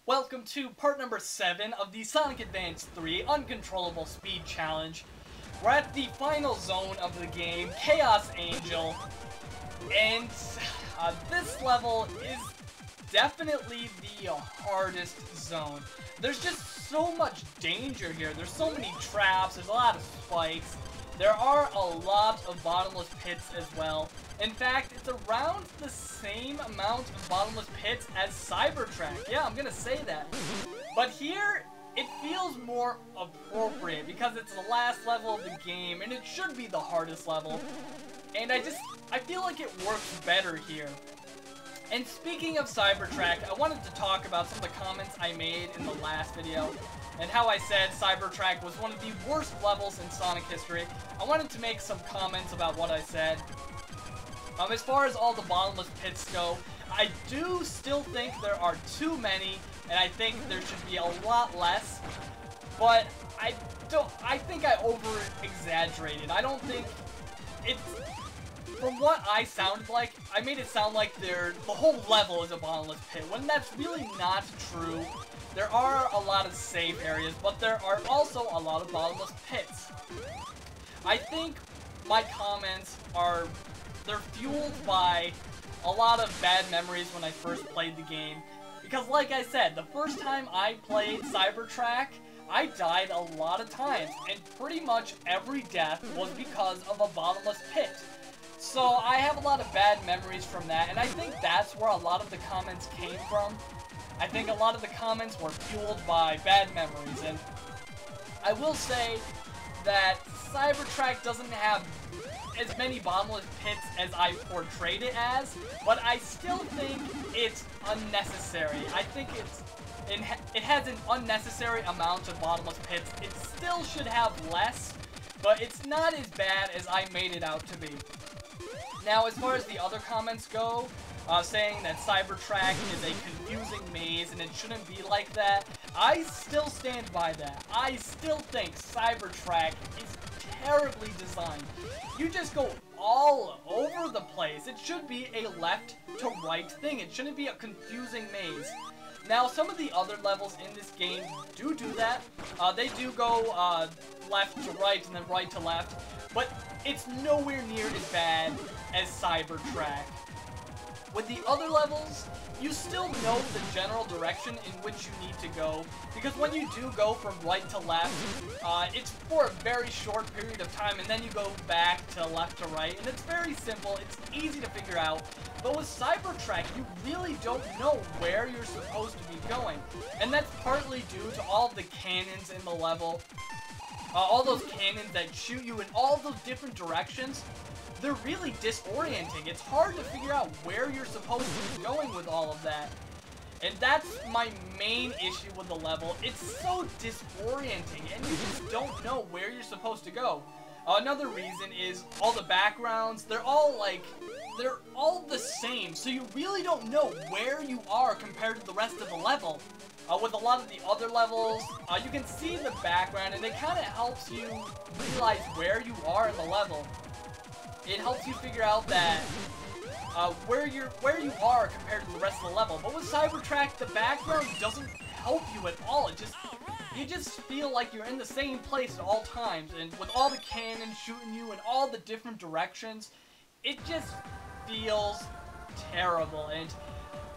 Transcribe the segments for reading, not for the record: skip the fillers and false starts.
Welcome to part number 7 of the Sonic Advance 3 Uncontrollable Speed Challenge. We're at the final zone of the game, Chaos Angel, and this level is definitely the hardest zone. There's just so much danger here. There's so many traps, there's a lot of spikes. There are a lot of bottomless pits as well. In fact, it's around the same amount of bottomless pits as Cybertrack. Yeah, I'm gonna say that. But here, it feels more appropriate because it's the last level of the game and it should be the hardest level. And I feel like it works better here. And speaking of Cybertrack, I wanted to talk about some of the comments I made in the last video and how I said Cybertrack was one of the worst levels in Sonic history. I wanted to make some comments about what I said. As far as all the bottomless pits go, I do still think there are too many, and I think there should be a lot less. But I think I over-exaggerated. I don't think it's... From what I sounded like, I made it sound like the whole level is a bottomless pit, when that's really not true. There are a lot of safe areas, but there are also a lot of bottomless pits. I think my comments are... They're fueled by a lot of bad memories when I first played the game. Because like I said, the first time I played Cybertrack, I died a lot of times. And pretty much every death was because of a bottomless pit. So I have a lot of bad memories from that. And I think that's where a lot of the comments came from. I think a lot of the comments were fueled by bad memories. And I will say that Cybertrack doesn't have as many bottomless pits as I portrayed it as, but I still think it's unnecessary. I think it has an unnecessary amount of bottomless pits. It still should have less, but it's not as bad as I made it out to be. Now, as far as the other comments go, saying that Cybertrack is a confusing maze and it shouldn't be like that, I still stand by that. I still think Cybertrack is terribly designed. You just go all over the place. It should be a left to right thing. It shouldn't be a confusing maze. Now, some of the other levels in this game do that. They do go left to right and then right to left, but it's nowhere near as bad as Cybertrack. With the other levels, you still know the general direction in which you need to go, because when you do go from right to left, it's for a very short period of time, and then you go back to left to right, and it's very simple, it's easy to figure out. But with Cybertrack, you really don't know where you're supposed to be going, and that's partly due to all the cannons in the level, all those cannons that shoot you in all those different directions. They're really disorienting. It's hard to figure out where you're supposed to be going with all of that. And that's my main issue with the level. It's so disorienting, and you just don't know where you're supposed to go. Another reason is all the backgrounds. They're all the same, so you really don't know where you are compared to the rest of the level. With a lot of the other levels, you can see the background, and it kind of helps you realize where you are in the level. It helps you figure out that where you are compared to the rest of the level. But with Cybertrack, the background doesn't help you at all. You just feel like you're in the same place at all times, and with all the cannons shooting you in all the different directions, it just feels terrible. And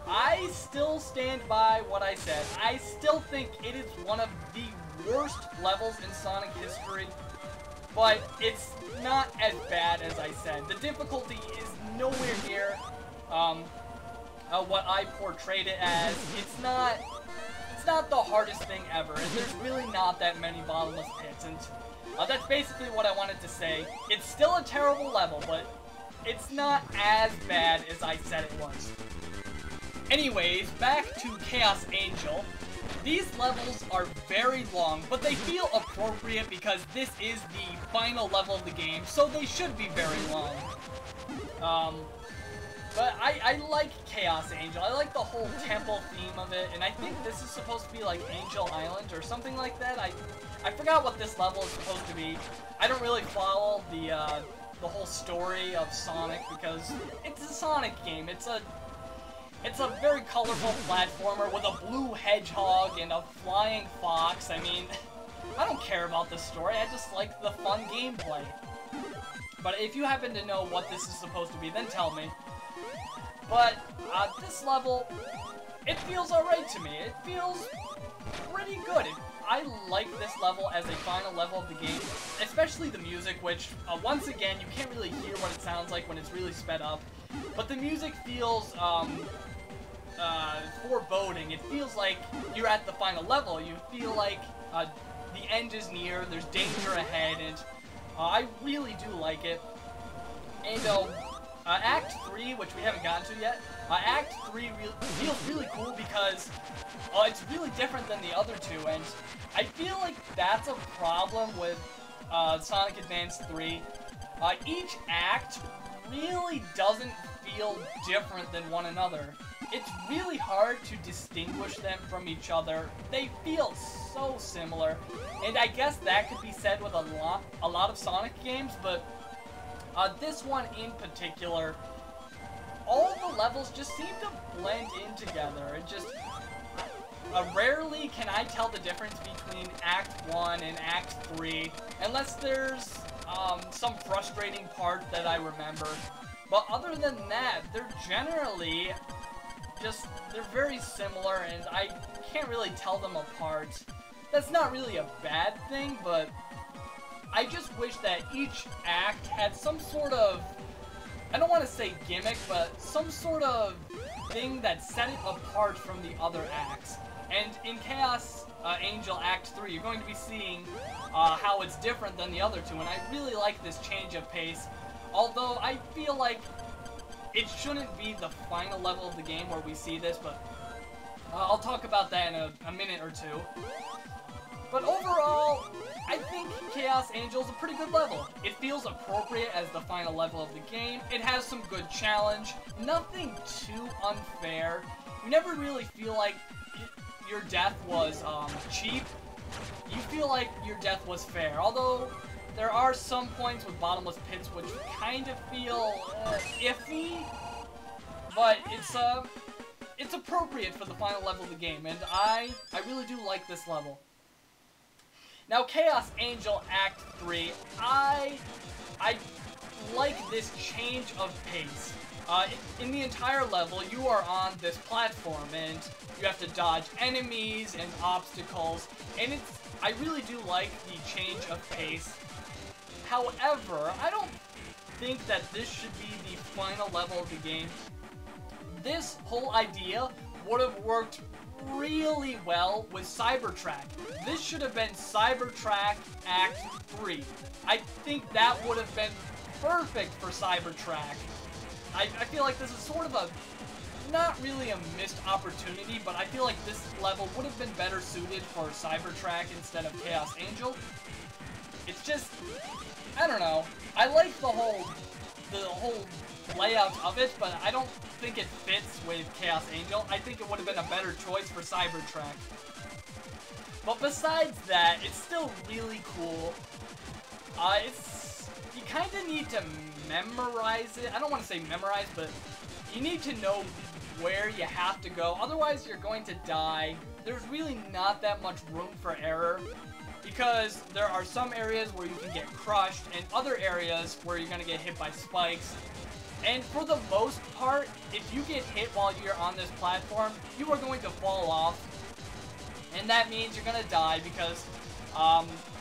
I still stand by what I said. I still think it is one of the worst levels in Sonic history. But it's not as bad as I said. The difficulty is nowhere near what I portrayed it as. It's not the hardest thing ever, and there's really not that many bottomless pits. And that's basically what I wanted to say. It's still a terrible level, but it's not as bad as I said it was. Anyways, back to Chaos Angel. These levels are very long, but they feel appropriate because this is the final level of the game, so they should be very long. But I like Chaos Angel. I like the whole temple theme of it, and I think this is supposed to be like Angel Island or something like that. I forgot what this level is supposed to be. I don't really follow the whole story of Sonic because it's a Sonic game. It's a very colorful platformer with a blue hedgehog and a flying fox. I mean, I don't care about the story, I just like the fun gameplay. But if you happen to know what this is supposed to be, then tell me. But, this level, it feels alright to me. It feels pretty good. I like this level as a final level of the game, especially the music, which, once again, you can't really hear what it sounds like when it's really sped up. But the music feels, foreboding. It feels like you're at the final level. You feel like, the end is near, there's danger ahead, and, I really do like it. And, Act 3, which we haven't gotten to yet, Act 3 feels really cool because it's really different than the other two, and I feel like that's a problem with Sonic Advance 3. Each act really doesn't feel different than one another. It's really hard to distinguish them from each other. They feel so similar, and I guess that could be said with a lot of Sonic games, but this one in particular, all the levels just seem to blend in together. It just, rarely can I tell the difference between Act 1 and Act 3, unless there's some frustrating part that I remember. But other than that, they're generally just, they're very similar, and I can't really tell them apart. That's not really a bad thing, but I just wish that each act had some sort of, I don't want to say gimmick, but some sort of thing that set it apart from the other acts. And in Chaos Angel Act 3, you're going to be seeing how it's different than the other two, and I really like this change of pace. Although I feel like it shouldn't be the final level of the game where we see this, but I'll talk about that in a minute or two. But overall, I think Chaos Angel is a pretty good level. It feels appropriate as the final level of the game. It has some good challenge, nothing too unfair. You never really feel like your death was cheap. You feel like your death was fair, although there are some points with bottomless pits which kind of feel iffy, but it's appropriate for the final level of the game, and I really do like this level. Now, Chaos Angel Act 3, I like this change of pace. In the entire level, you are on this platform, and you have to dodge enemies and obstacles, and I really do like the change of pace. However, I don't think that this should be the final level of the game. This whole idea would have worked really well with Cybertrack. This should have been Cybertrack Act 3. I think that would have been perfect for Cybertrack. I feel like this is sort of not really a missed opportunity, but I feel like this level would have been better suited for Cybertrack instead of Chaos Angel. It's just, I don't know. I like the whole layout of it, but I don't think it fits with Chaos Angel. I think it would have been a better choice for Cybertrack. But besides that, it's still really cool. You kind of need to memorize it. I don't want to say memorize, but you need to know where you have to go. Otherwise, you're going to die. There's really not that much room for error, because there are some areas where you can get crushed, and other areas where you're going to get hit by spikes. And for the most part, if you get hit while you're on this platform, you are going to fall off. And that means you're going to die, because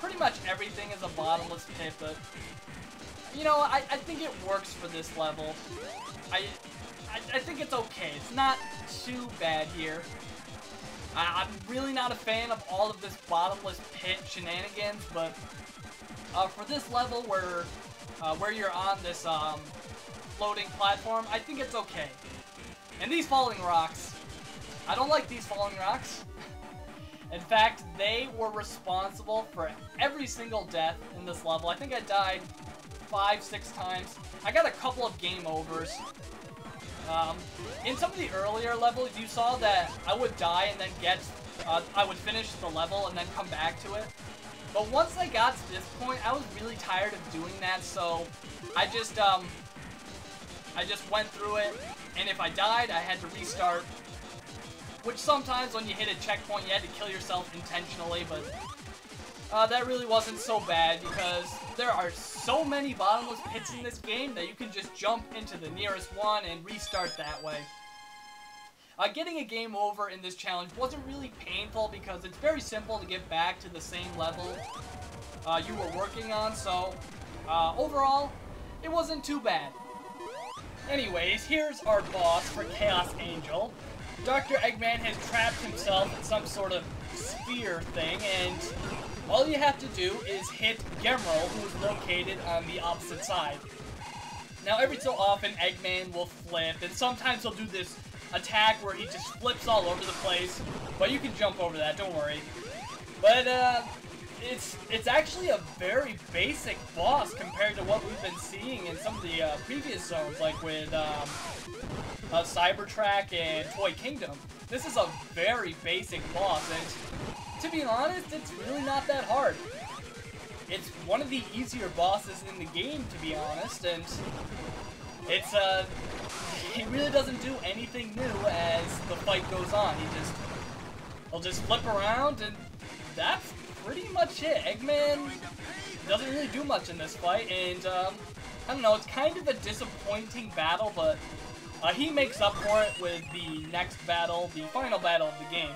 pretty much everything is a bottomless pit, but you know, I think it works for this level. I think it's okay. It's not too bad here. I'm really not a fan of all of this bottomless pit shenanigans, but for this level where you're on this floating platform, I think it's okay. And these falling rocks, I don't like these falling rocks. In fact, they were responsible for every single death in this level. I think I died 5-6 times. I got a couple of game overs. In some of the earlier levels, you saw that I would die and then I would finish the level and then come back to it. But once I got to this point, I was really tired of doing that, so I just went through it, And if I died, I had to restart. Which sometimes when you hit a checkpoint, you had to kill yourself intentionally, but that really wasn't so bad because there are so many bottomless pits in this game that you can just jump into the nearest one and restart that way. Getting a game over in this challenge wasn't really painful because it's very simple to get back to the same level you were working on, so overall, it wasn't too bad. Anyways, here's our boss for Chaos Angel. Dr. Eggman has trapped himself in some sort of sphere thing, and all you have to do is hit Gemro, who is located on the opposite side. Now, every so often, Eggman will flip, and sometimes he'll do this attack where he just flips all over the place, but you can jump over that, don't worry. But, it's actually a very basic boss compared to what we've been seeing in some of the previous zones, like with Cybertruck and Toy Kingdom. This is a very basic boss, and to be honest, it's really not that hard. It's one of the easier bosses in the game, to be honest, and it's he really doesn't do anything new as the fight goes on. He'll just flip around, and that's pretty much it. Eggman doesn't really do much in this fight, and I don't know, it's kind of a disappointing battle, but he makes up for it with the next battle, the final battle of the game.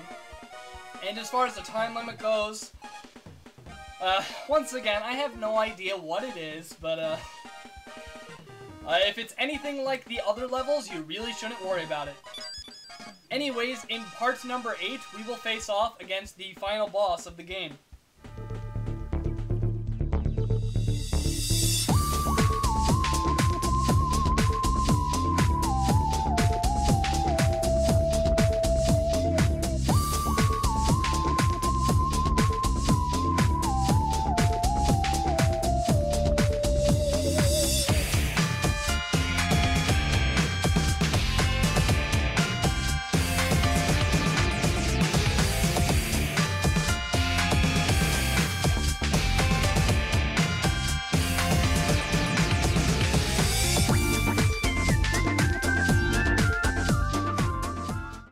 And as far as the time limit goes, once again, I have no idea what it is, but if it's anything like the other levels, you really shouldn't worry about it. Anyways, in parts number 8, we will face off against the final boss of the game.